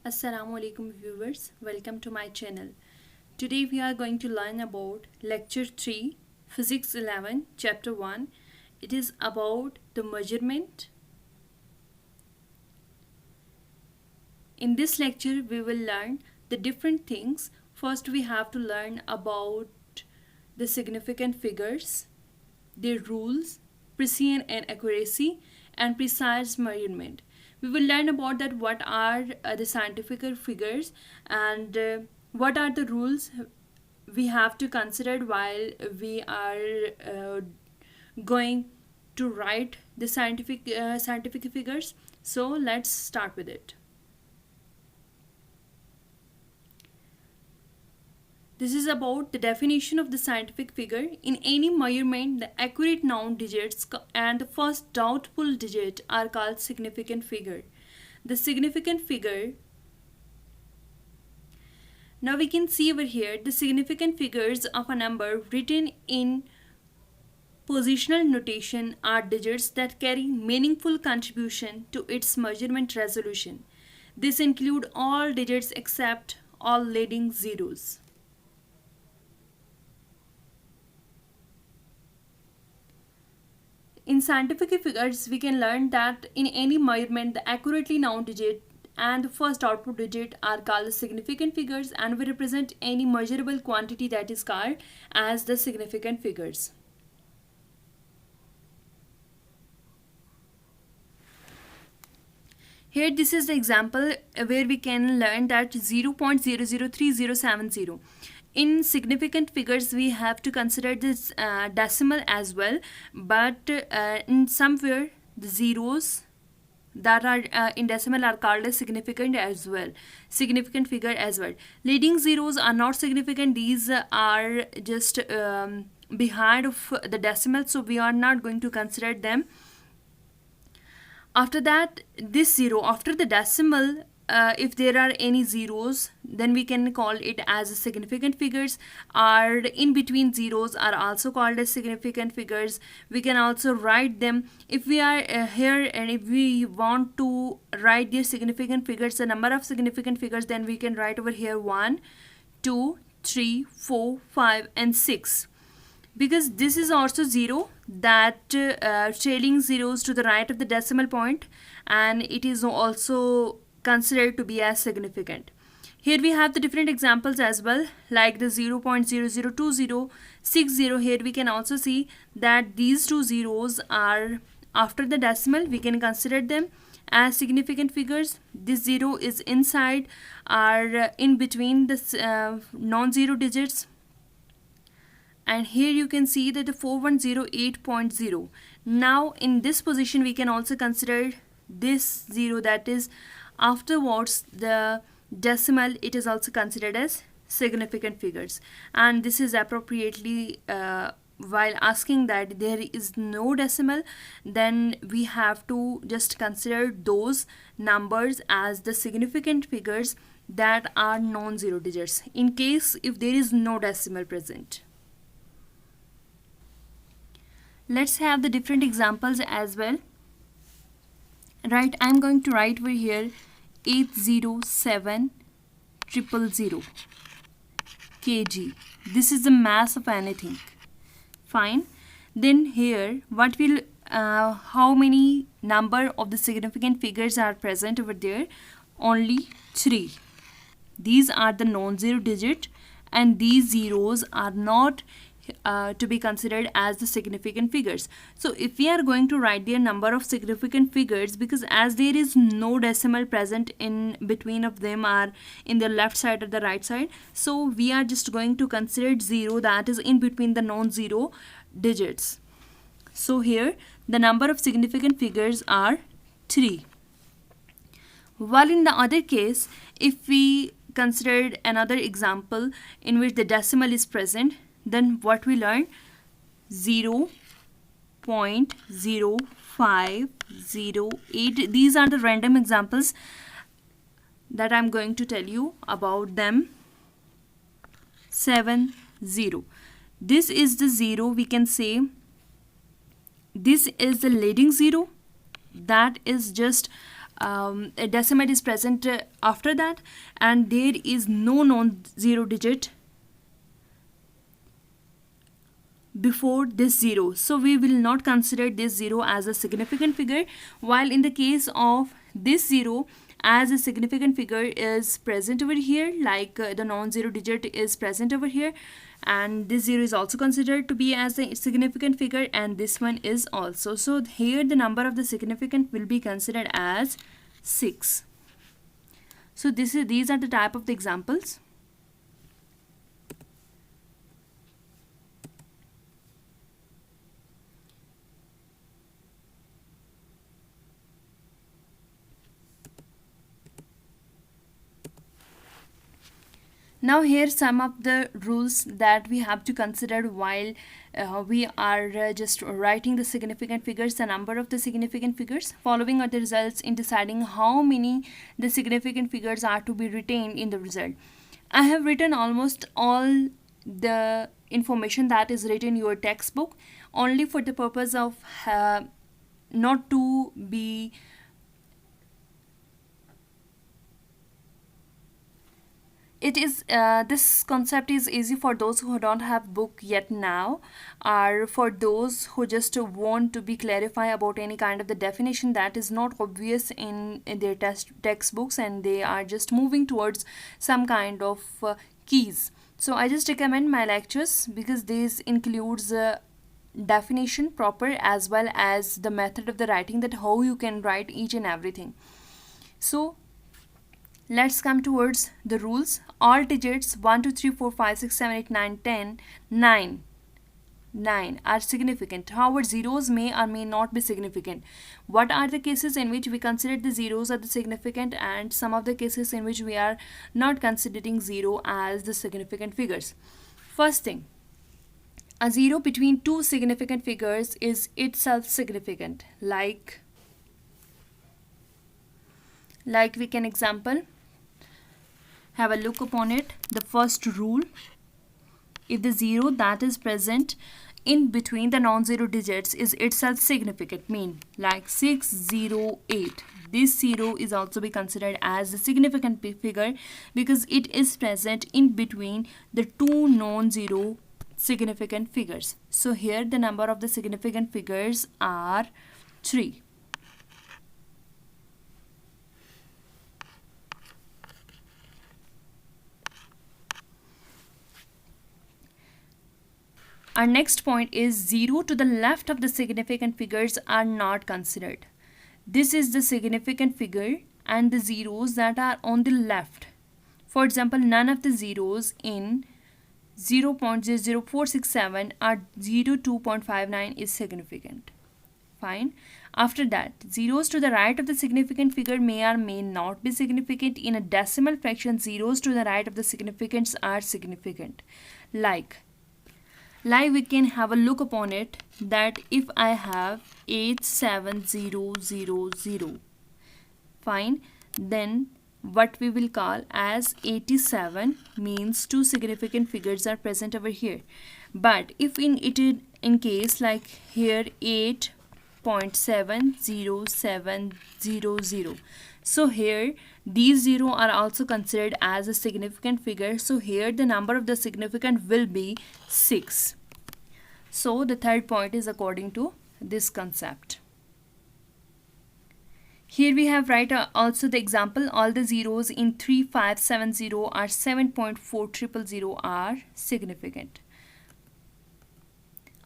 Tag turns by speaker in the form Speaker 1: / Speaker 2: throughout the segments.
Speaker 1: Assalamualaikum viewers, welcome to my channel. Today we are going to learn about lecture 3, Physics 11, chapter 1. It is about the measurement. In this lecture we will learn the different things. First we have to learn about the significant figures, their rules, precision and accuracy, and precise measurement. We will learn about that what are the scientific figures and what are the rules we have to consider while we are going to write the scientific figures. So let's start with it. This is about the definition of the scientific figure. In any measurement, the accurate known digits and the first doubtful digit are called significant figure. The significant figure. Now we can see over here the significant figures of a number written in positional notation are digits that carry meaningful contribution to its measurement resolution. This include all digits except all leading zeros. In scientific figures, we can learn that in any measurement, the accurately known digit and the first output digit are called significant figures, and we represent any measurable quantity that is called as the significant figures. Here this is the example where we can learn that 0.003070. In significant figures we have to consider this decimal as well, but in somewhere the zeros that are in decimal are called as significant figure as well. Leading zeros are not significant. These are just behind of the decimal, so we are not going to consider them. After that, this zero after the decimal, if there are any zeros, then we can call it as significant figures. Or in between zeros are also called as significant figures. We can also write them if we are here, and if we want to write the significant figures, the number of significant figures, then we can write over here 1, 2, 3, 4, 5 and 6. Because this is also 0, that trailing zeros to the right of the decimal point, and it is also considered to be as significant. Here we have the different examples as well, like the 0.002060. Here we can also see that these two zeros are after the decimal. We can consider them as significant figures. This 0 is inside or in between the non-zero digits. And here you can see that the 4108.0. Now in this position we can also consider this 0, that is afterwards the decimal. It is also considered as significant figures, and this is appropriately while asking that there is no decimal, then we have to just consider those numbers as the significant figures that are non-zero digits in case if there is no decimal present. Let's have the different examples as well. Right, I'm going to write over here 807,000 kg. This is the mass of anything. Fine. Then here what will how many number of the significant figures are present over there? Only 3. These are the non-zero digit, and these zeros are not to be considered as the significant figures. So if we are going to write the number of significant figures, because as there is no decimal present in between of them or in the left side or the right side, so we are just going to consider 0, that is in between the non-zero digits. So here the number of significant figures are 3. While in the other case, if we considered another example in which the decimal is present, then what we learn? 0.0508. These are the random examples that I'm going to tell you about them. 70. This is the 0. We can say this is the leading 0. That is just a decimal is present after that, and there is no non-zero digit before this zero, so we will not consider this zero as a significant figure, while in the case of this zero, as a significant figure is present over here, like the non-zero digit is present over here, and this zero is also considered to be as a significant figure, and this one is also. So here the number of the significant will be considered as 6. So these are the type of the examples. Now here some of the rules that we have to consider while we are just writing the significant figures, the number of the significant figures. Following are the results in deciding how many the significant figures are to be retained in the result. I have written almost all the information that is written in your textbook only for the purpose of not to be it is this concept is easy for those who don't have book yet now, or for those who just want to be clarify about any kind of the definition that is not obvious in their textbooks, and they are just moving towards some kind of keys. So I just recommend my lectures because this includes definition proper as well as the method of the writing, that how you can write each and everything. So let's come towards the rules. All digits 1, 2, 3, 4, 5, 6, 7, 8, 9, 10, 9 are significant. However, zeros may or may not be significant. What are the cases in which we consider the zeros are the significant, and some of the cases in which we are not considering zero as the significant figures? First thing, a zero between two significant figures is itself significant. Like we can example have a look upon it. The first rule, if the zero that is present in between the non-zero digits is itself significant, mean like 608, this zero is also be considered as a significant figure because it is present in between the two non-zero significant figures. So here the number of the significant figures are 3. Our next point is 0 to the left of the significant figures are not considered. This is the significant figure and the zeros that are on the left. For example, none of the zeros in 0.00467 or 02.59 is significant. Fine. After that, zeros to the right of the significant figure may or may not be significant. In a decimal fraction, zeros to the right of the significants are significant. Like we can have a look upon it, that if I have 87000, fine, then what we will call as 87 means two significant figures are present over here. But if in case like here 8.70700, so here these 0 are also considered as a significant figure. So here the number of the significant will be 6. So the third point is according to this concept. Here we have also the example. All the zeros in 3570 or 7.4000 are significant.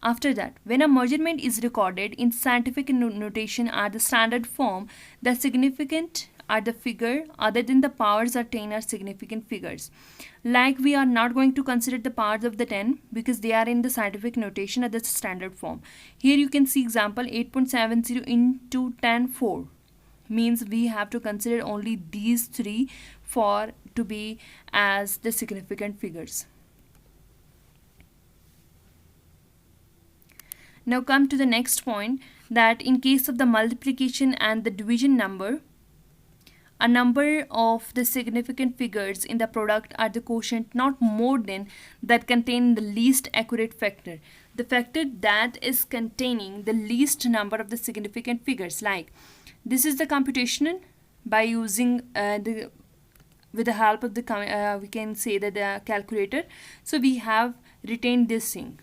Speaker 1: After that, when a measurement is recorded in scientific notation or the standard form, the significant are the figure other than the powers of 10 are significant figures. Like we are not going to consider the powers of the 10 because they are in the scientific notation at the standard form. Here you can see example 8.70 into 10, 4. Means we have to consider only these 3 for to be as the significant figures. Now come to the next point, that in case of the multiplication and the division number, a number of the significant figures in the product are the quotient not more than that contain the least accurate factor. The factor that is containing the least number of the significant figures. Like this is the computational by using with the help of the we can say that the calculator. So we have retained this thing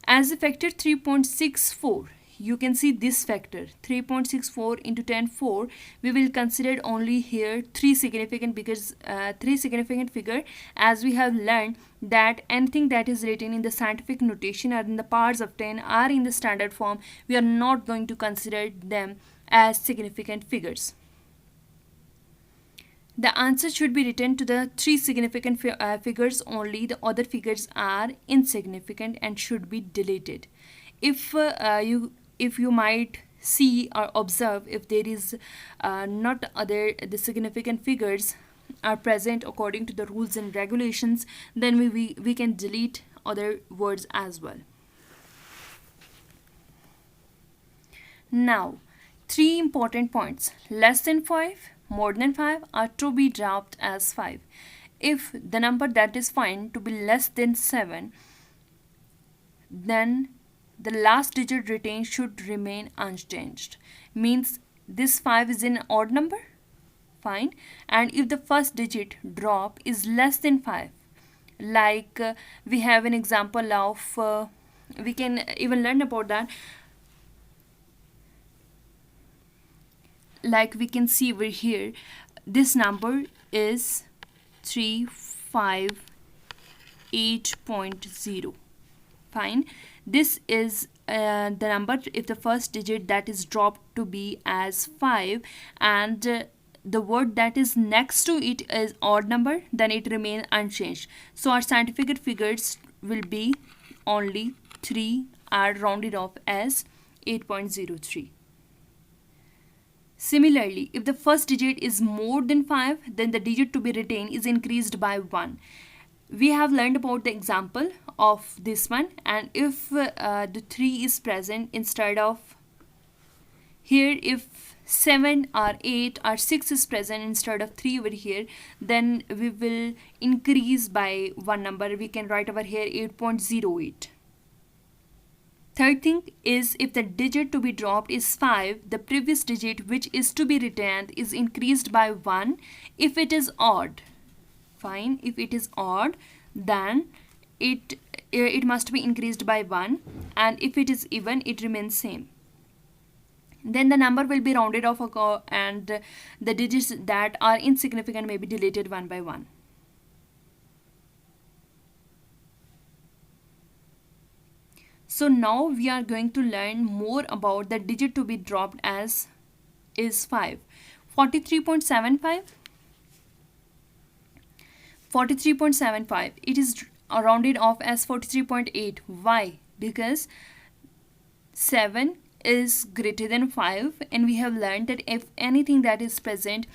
Speaker 1: as a factor 3.64. You can see this factor 3.64 into 10 4. We will consider only here three significant figure, as we have learned that anything that is written in the scientific notation or in the powers of 10 are in the standard form. We are not going to consider them as significant figures. The answer should be written to the three significant figures only. The other figures are insignificant and should be deleted. If you might see or observe, if there is not the significant figures are present according to the rules and regulations, then we can delete other words as well. Now, three important points: less than 5, more than 5 are to be dropped as 5. If the number that is found to be less than 7, then the last digit retained should remain unchanged. Means this 5 is an odd number, fine. And if the first digit drop is less than 5, like we have an example of we can even learn about that. Like we can see over here, this number is 358.0. Fine. This is the number if the first digit that is dropped to be as 5, and the word that is next to it is odd number, then it remains unchanged. So our scientific figures will be only 3 are rounded off as 8.03. Similarly, if the first digit is more than 5, then the digit to be retained is increased by 1. We have learned about the example of this one, and if the 3 is present instead of here, if 7 or 8 or 6 is present instead of 3 over here, then we will increase by one number. We can write over here 8.08. Third thing is, if the digit to be dropped is 5, the previous digit which is to be retained is increased by 1 if it is odd. Fine. If it is odd, then it must be increased by 1, and if it is even, it remains same. Then the number will be rounded off and the digits that are insignificant may be deleted one by one. So now we are going to learn more about the digit to be dropped as is 5. 43.75. 43.75. It is rounded off as 43.8. Why? Because 7 is greater than 5, and we have learned that if anything that is present,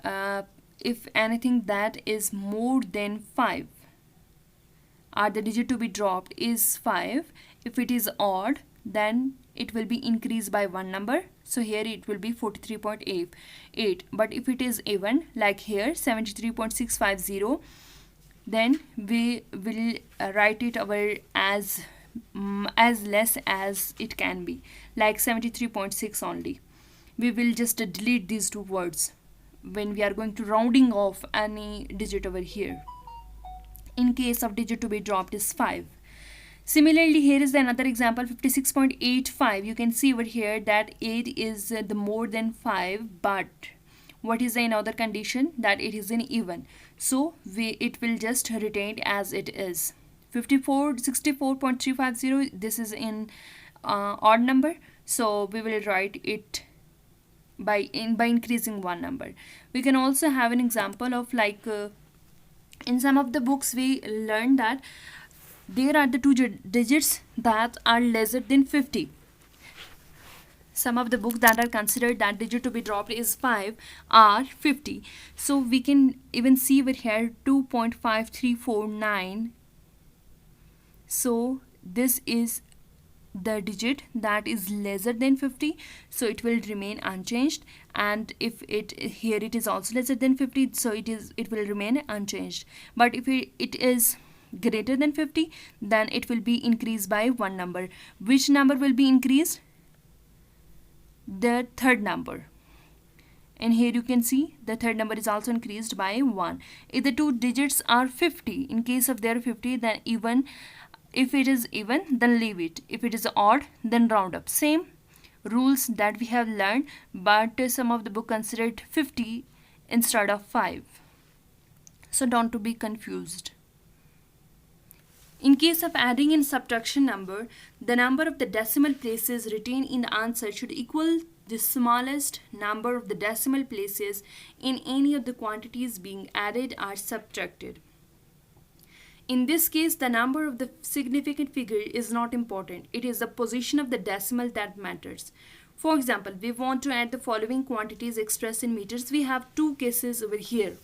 Speaker 1: if anything that is more than 5, or the digit to be dropped is 5, if it is odd, then it will be increased by one number. So here it will be 43.8. But if it is even, like here 73.650, then we will write it over as less as it can be, like 73.6 only. We will just delete these two words when we are going to rounding off any digit over here, in case of digit to be dropped is 5. Similarly, here is another example, 56.85. You can see over here that 8 is the more than 5, but what is another condition? That it is an even. So it will just retain as it is. 64.350, this is in odd number, so we will write it by increasing one number. We can also have an example of like in some of the books we learned that there are the two digits that are lesser than 50. Some of the books that are considered that digit to be dropped is 5 are 50. So we can even see over here 2.5349. So this is the digit that is lesser than 50, so it will remain unchanged. And if here it is also lesser than 50, so it will remain unchanged. But if it is greater than 50, then it will be increased by one number. Which number will be increased? The third number. and here you can see the third number is also increased by 1. If the two digits are 50, in case of there 50, then even. If it is even, then leave it. If it is odd, then round up. Same rules that we have learned, but some of the book considered 50 instead of 5. So don't to be confused. In case of adding and subtraction number, the number of the decimal places retained in the answer should equal the smallest number of the decimal places in any of the quantities being added or subtracted. In this case, the number of the significant figure is not important. It is the position of the decimal that matters. For example, we want to add the following quantities expressed in meters. We have two cases over here.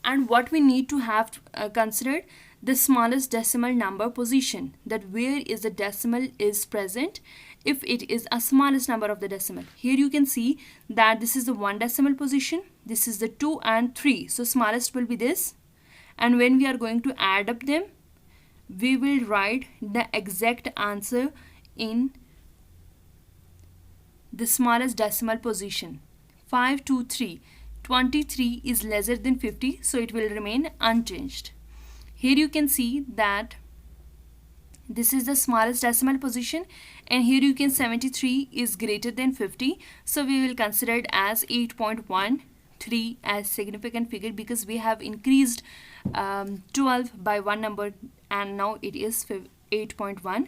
Speaker 1: And what we need to have considered the smallest decimal number position, that where is the decimal is present if it is a smallest number of the decimal. Here you can see that this is the 1 decimal position, this is the 2 and 3. So smallest will be this, and when we are going to add up them, we will write the exact answer in the smallest decimal position. 5, 2, 3. 23 is lesser than 50, so it will remain unchanged. Here you can see that this is the smallest decimal position, and here you can 73 is greater than 50, so we will consider it as 8.13 as significant figure, because we have increased 12 by one number and now it is 8.13.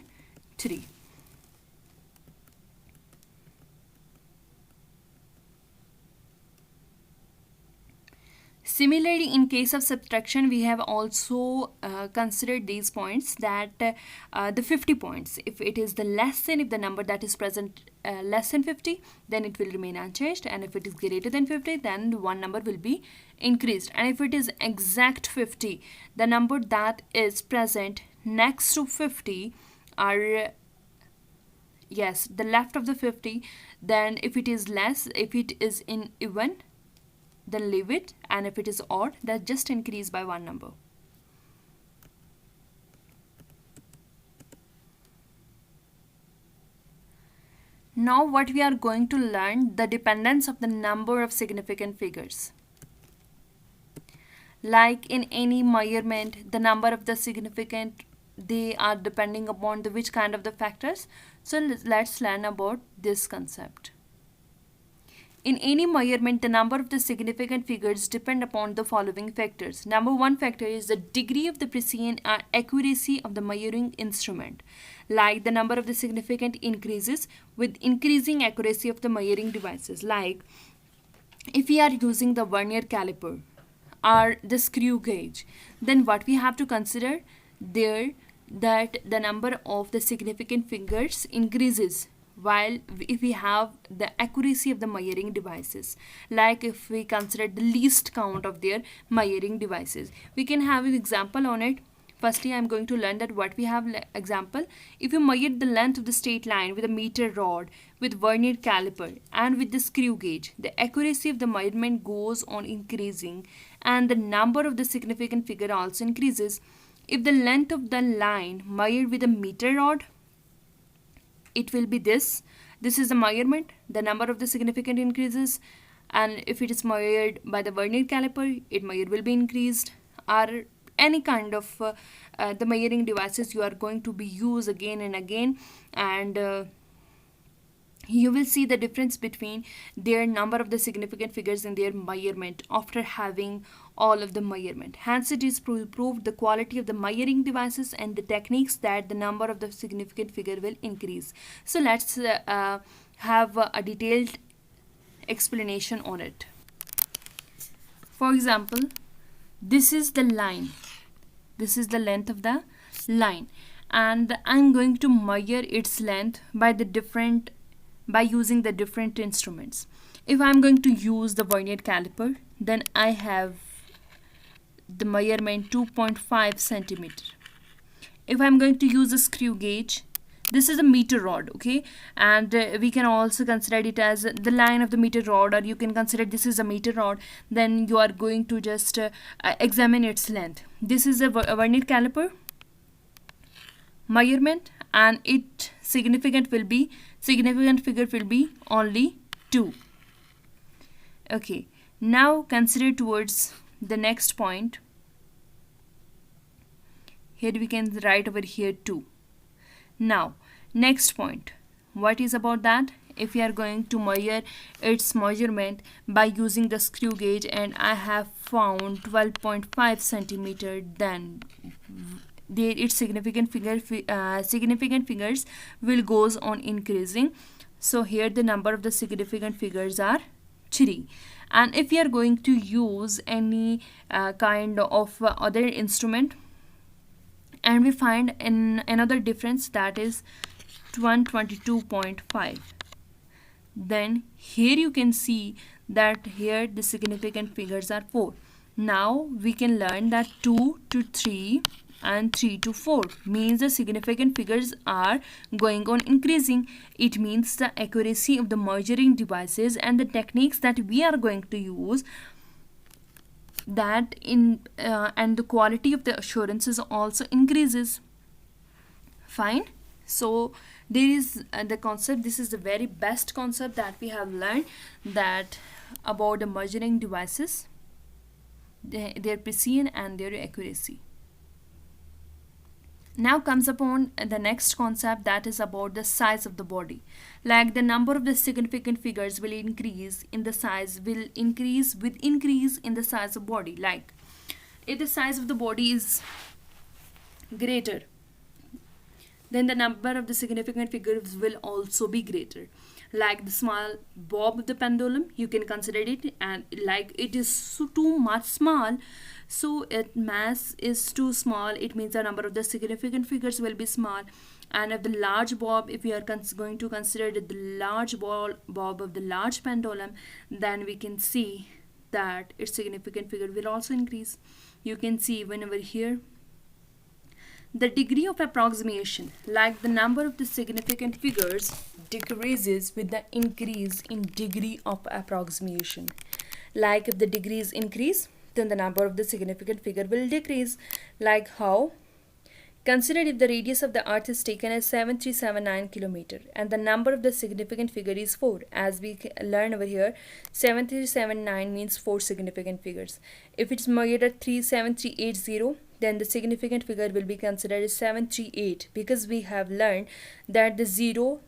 Speaker 1: Similarly, in case of subtraction, we have also considered these points, that the 50 points, if it is the less than, if the number that is present less than 50, then it will remain unchanged, and if it is greater than 50, then one number will be increased. And if it is exact 50, the number that is present next to 50 are, yes, the left of the 50, then if it is less, if it is in even, then leave it, and if it is odd, that just increase by one number. Now what we are going to learn, the dependence of the number of significant figures. Like in any measurement, the number of the significant, they are depending upon the which kind of the factors. So let's learn about this concept. In any measurement, the number of the significant figures depend upon the following factors. Number one factor is the degree of the precision or accuracy of the measuring instrument. Like the number of the significant increases with increasing accuracy of the measuring devices. Like if we are using the vernier caliper or the screw gauge, then what we have to consider there, that the number of the significant figures increases while if we have the accuracy of the measuring devices. Like if we consider the least count of their measuring devices, we can have an example on it. Firstly, I'm going to learn that what we have example. If you measure the length of the straight line with a meter rod, with vernier caliper and with the screw gauge, the accuracy of the measurement goes on increasing, and the number of the significant figure also increases. If the length of the line measured with a meter rod, it will be this. This is the measurement, the number of the significant increases, and if it is measured by the vernier caliper, it measure will be increased, or any kind of the measuring devices you are going to be used again and again, and you will see the difference between their number of the significant figures in their measurement after having all of the measurement. Hence, it is proved the quality of the measuring devices and the techniques that the number of the significant figure will increase. So let's have a detailed explanation on it. For example, this is the line. This is the length of the line, and I'm going to measure its length by using the different instruments. If I'm going to use the vernier caliper, then I have the measurement 2.5 centimeter. If I'm going to use a screw gauge, this is a meter rod, okay, and we can also consider it as the line of the meter rod, or you can consider this is a meter rod. Then you are going to just examine its length. This is a vernier caliper measurement, and its significant figure will be only 2. Okay, now consider towards the next point. Here we can write over here 2. Now next point, what is about that? If we are going to measure its measurement by using the screw gauge, and I have found 12.5 centimeter, then its significant figures will goes on increasing. So here the number of the significant figures are 3. And if we are going to use any kind of other instrument, and we find in another difference, that is 122.5, then here you can see that here the significant figures are 4. Now we can learn that 2 to 3 and 3 to 4 means the significant figures are going on increasing. It means the accuracy of the measuring devices and the techniques that we are going to use, that in and the quality of the assurances also increases. Fine. So there is the concept, this is the very best concept that we have learned, that about the measuring devices, their precision and their accuracy. Now comes upon the next concept, that is about the size of the body. Like the number of the significant figures will increase in the size, will increase with increase in the size of body. Like if the size of the body is greater, then the number of the significant figures will also be greater. Like the small bob of the pendulum, you can consider it, and like it is so too much small, so its mass is too small, it means the number of the significant figures will be small. And if the large bob, if we are going to consider the large bob of the large pendulum, then we can see that its significant figure will also increase. You can see whenever here the degree of approximation, like the number of the significant figures decreases with the increase in degree of approximation. Like if the degrees increase, then the number of the significant figure will decrease. Like how? Consider if the radius of the earth is taken as 7379 km and the number of the significant figure is 4. As we learn over here, 7379 means 4 significant figures. If it's measured at 37380, then the significant figure will be considered as 738, because we have learned that the 0,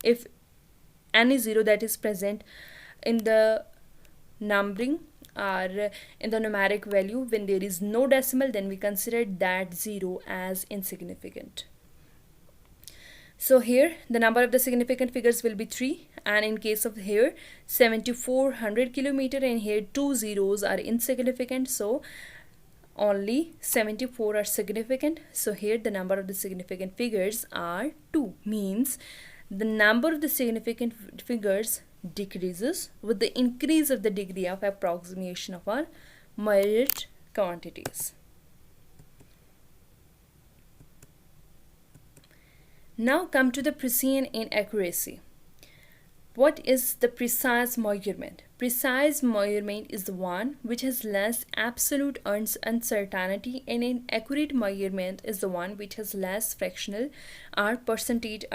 Speaker 1: if any 0 that is present in the numbering or in the numeric value, when there is no decimal, then we consider that 0 as insignificant. So here the number of the significant figures will be 3, and in case of here 7400 km, and here 2 zeros are insignificant, so only 74 are significant. So here the number of the significant figures are 2, means the number of the significant figures decreases with the increase of the degree of approximation of our measured quantities. Now come to the precision and accuracy. What is the precise measurement? Precise measurement is the one which has less absolute uncertainty, and an accurate measurement is the one which has less fractional or percentage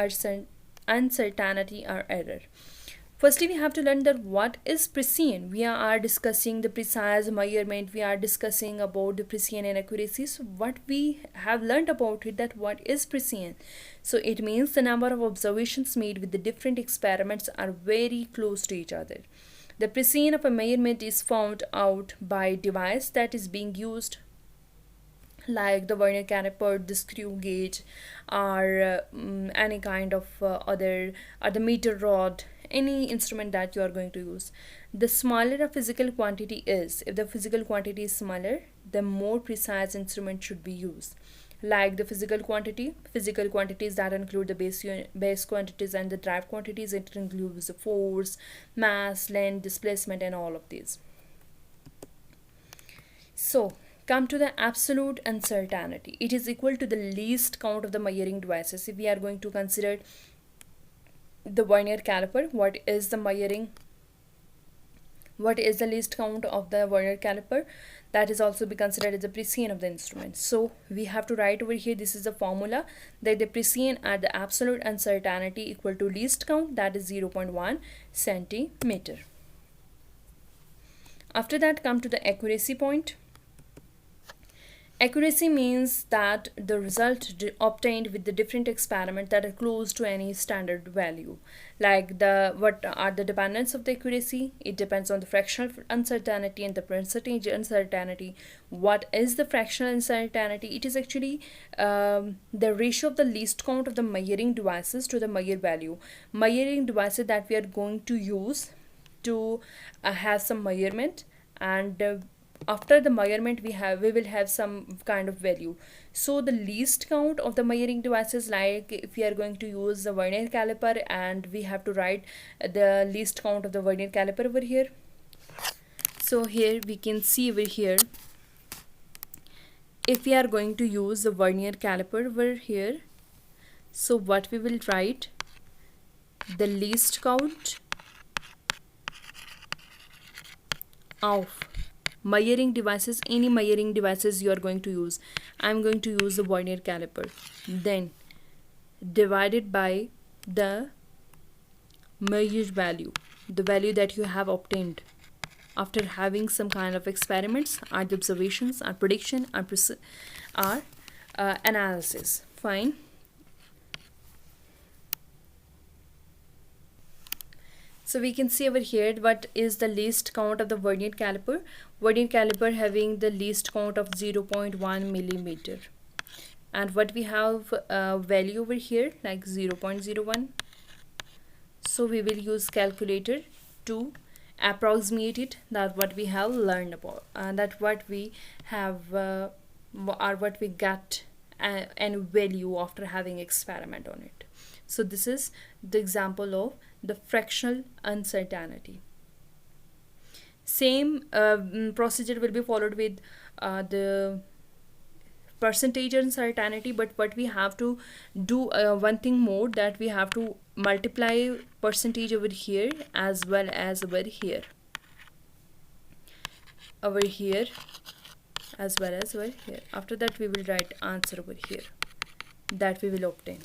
Speaker 1: uncertainty or error. Firstly, we have to learn that what is precision. We are discussing the precise measurement, we are discussing about the precision and accuracy. So what we have learned about it, that what is precision? So it means the number of observations made with the different experiments are very close to each other. The precision of a measurement is found out by device that is being used, like the vernier caliper, the screw gauge, or any kind of other, or the meter rod, any instrument that you are going to use. The smaller a physical quantity is, if the physical quantity is smaller, the more precise instrument should be used. Like the physical quantities that include the base quantities and the drive quantities. It includes the force, mass, length, displacement, and all of these. So come to the absolute uncertainty. It is equal to the least count of the measuring devices. If we are going to consider the vernier caliper, what is the measuring What is the least count of the Vernier caliper? That is also be considered as the precision of the instrument. So we have to write over here, this is the formula, that the precision at the absolute uncertainty equal to least count, that is 0.1 centimeter. After that, come to the accuracy point. Accuracy means that the result obtained with the different experiments that are close to any standard value. Like what are the dependents of the accuracy? It depends on the fractional uncertainty and the percentage uncertainty. What is the fractional uncertainty? It is actually the ratio of the least count of the measuring devices to the measure value. Measuring devices that we are going to use to have some measurement, and after the measurement we will have some kind of value. So the least count of the measuring devices, like if we are going to use the vernier caliper, and we have to write the least count of the vernier caliper over here. So here we can see over here, if we are going to use the vernier caliper over here, so what we will write, the least count of measuring devices, any measuring devices you are going to use. I'm going to use the vernier caliper, then divided by the measured value, the value that you have obtained after having some kind of experiments, or the observations, or prediction, or analysis. Fine. So we can see over here what is the least count of the vernier caliper. Vernier caliper having the least count of 0.1 millimeter. And what we have value over here, like 0.01. So we will use calculator to approximate it, that what we have learned about, and that what we have or what we got and value after having experiment on it. So this is the example of the fractional uncertainty. Same procedure will be followed with the percentage uncertainty, but what we have to do one thing more, that we have to multiply percentage over here as well as over here, as well as over here. After that we will write answer over here that we will obtain.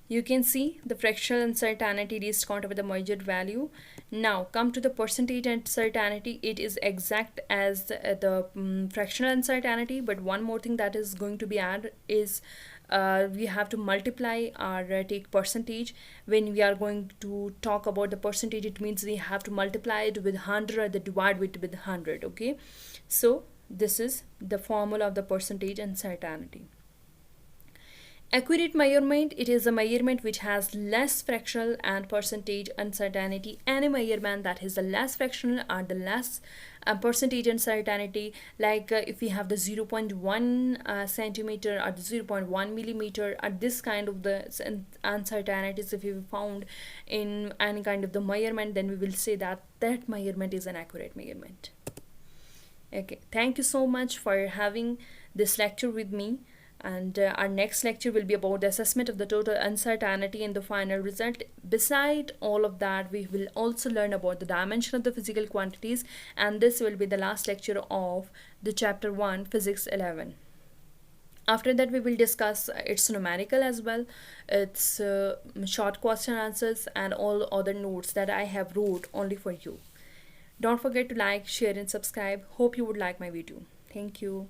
Speaker 1: You can see the fractional uncertainty least count over the measured value. Now come to the percentage uncertainty. It is exact as the fractional uncertainty, but one more thing that is going to be added is we have to multiply or take percentage. When we are going to talk about the percentage, it means we have to multiply it with 100 or the divide it with 100. Okay, so this is the formula of the percentage uncertainty. Accurate measurement, it is a measurement which has less fractional and percentage uncertainty. Any measurement that is the less fractional or the less percentage uncertainty, like if we have the 0.1 centimeter or the 0.1 millimeter, or this kind of the uncertainties if we found in any kind of the measurement, then we will say that that measurement is an accurate measurement. Okay, thank you so much for having this lecture with me. And our next lecture will be about the assessment of the total uncertainty and the final result. Beside all of that, we will also learn about the dimension of the physical quantities, and this will be the last lecture of the chapter 1 physics 11. After that we will discuss its numerical as well, its short question answers, and all other notes that I have wrote only for you. Don't forget to like, share and subscribe. Hope you would like my video. Thank you.